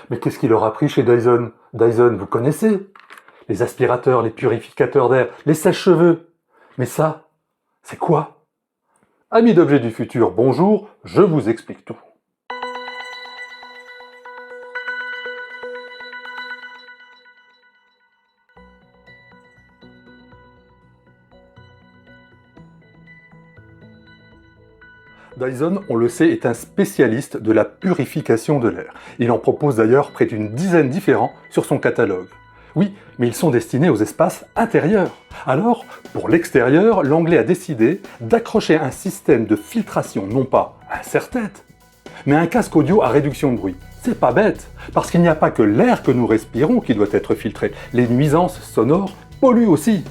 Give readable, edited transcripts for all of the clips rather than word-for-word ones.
Mais qu'est-ce qu'il aura pris chez Dyson? Dyson, vous connaissez? Les aspirateurs, les purificateurs d'air, les sèche-cheveux. Mais ça, c'est quoi? Amis d'objets du futur, bonjour, je vous explique tout. Dyson, on le sait, est un spécialiste de la purification de l'air. Il en propose d'ailleurs près d'une dizaine différents sur son catalogue. Oui, mais ils sont destinés aux espaces intérieurs. Alors, pour l'extérieur, l'anglais a décidé d'accrocher un système de filtration, non pas un serre-tête, mais un casque audio à réduction de bruit. C'est pas bête, parce qu'il n'y a pas que l'air que nous respirons qui doit être filtré. Les nuisances sonores polluent aussi.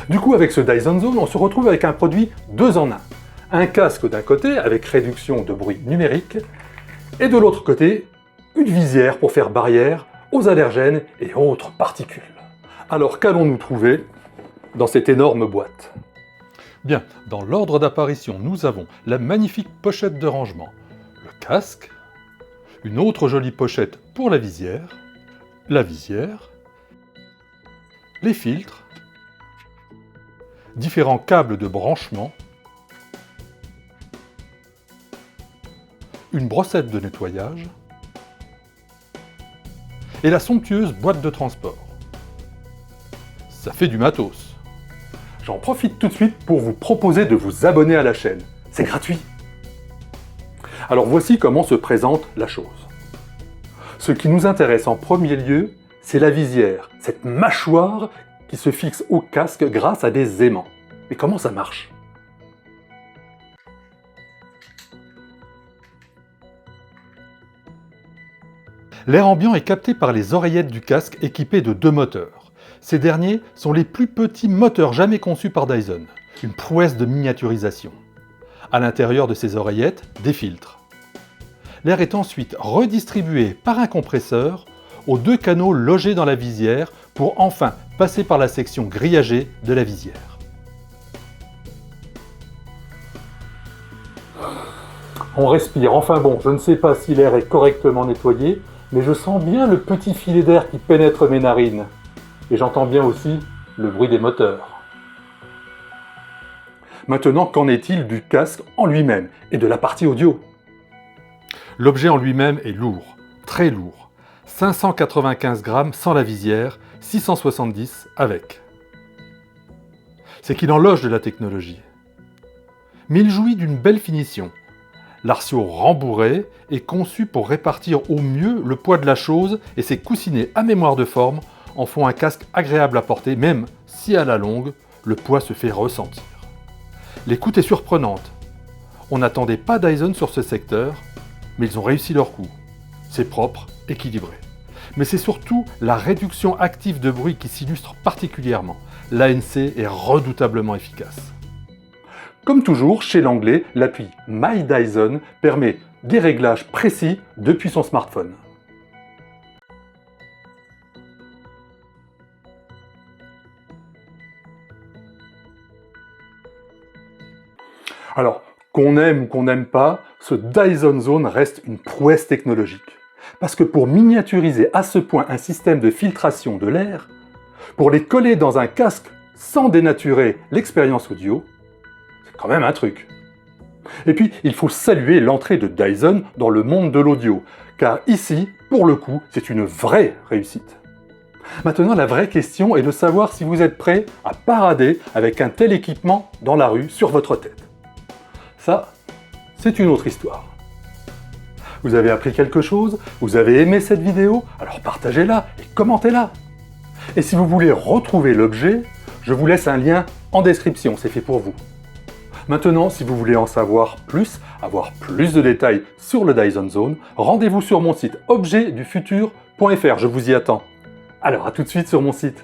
Du coup, avec ce Dyson Zone, on se retrouve avec un produit 2 en 1. Un casque d'un côté avec réduction de bruit numérique et de l'autre côté, une visière pour faire barrière aux allergènes et autres particules. Alors qu'allons-nous trouver dans cette énorme boîte? Bien, dans l'ordre d'apparition, nous avons la magnifique pochette de rangement, le casque, une autre jolie pochette pour la visière, les filtres, différents câbles de branchement, une brossette de nettoyage et la somptueuse boîte de transport. Ça fait du matos. J'en profite tout de suite pour vous proposer de vous abonner à la chaîne. C'est gratuit. Alors voici comment se présente la chose. Ce qui nous intéresse en premier lieu, c'est la visière, cette mâchoire qui se fixe au casque grâce à des aimants. Mais comment ça marche ? L'air ambiant est capté par les oreillettes du casque équipées de 2 moteurs. Ces derniers sont les plus petits moteurs jamais conçus par Dyson, une prouesse de miniaturisation. À l'intérieur de ces oreillettes, des filtres. L'air est ensuite redistribué par un compresseur aux 2 canaux logés dans la visière pour enfin passer par la section grillagée de la visière. On respire, enfin bon, je ne sais pas si l'air est correctement nettoyé, mais je sens bien le petit filet d'air qui pénètre mes narines. Et j'entends bien aussi le bruit des moteurs. Maintenant, qu'en est-il du casque en lui-même et de la partie audio? L'objet en lui-même est lourd, très lourd. 595 grammes sans la visière, 670 avec. C'est qu'il en loge de la technologie. Mais il jouit d'une belle finition. L'arceau rembourré est conçu pour répartir au mieux le poids de la chose et ses coussinets à mémoire de forme en font un casque agréable à porter, même si à la longue, le poids se fait ressentir. L'écoute est surprenante. On n'attendait pas Dyson sur ce secteur, mais ils ont réussi leur coup. C'est propre, équilibré. Mais c'est surtout la réduction active de bruit qui s'illustre particulièrement. L'ANC est redoutablement efficace. Comme toujours, chez l'anglais, l'appli My Dyson permet des réglages précis depuis son smartphone. Alors, qu'on aime ou qu'on n'aime pas, ce Dyson Zone reste une prouesse technologique. Parce que pour miniaturiser à ce point un système de filtration de l'air, pour les coller dans un casque sans dénaturer l'expérience audio, c'est quand même un truc. Et puis, il faut saluer l'entrée de Dyson dans le monde de l'audio, car ici, pour le coup, c'est une vraie réussite. Maintenant, la vraie question est de savoir si vous êtes prêt à parader avec un tel équipement dans la rue sur votre tête. Ça, c'est une autre histoire. Vous avez appris quelque chose? Vous avez aimé cette vidéo? Alors partagez-la et commentez-la. Et si vous voulez retrouver l'objet, je vous laisse un lien en description, c'est fait pour vous. Maintenant, si vous voulez en savoir plus, avoir plus de détails sur le Dyson Zone, rendez-vous sur mon site objetdufutur.fr, je vous y attends. Alors à tout de suite sur mon site.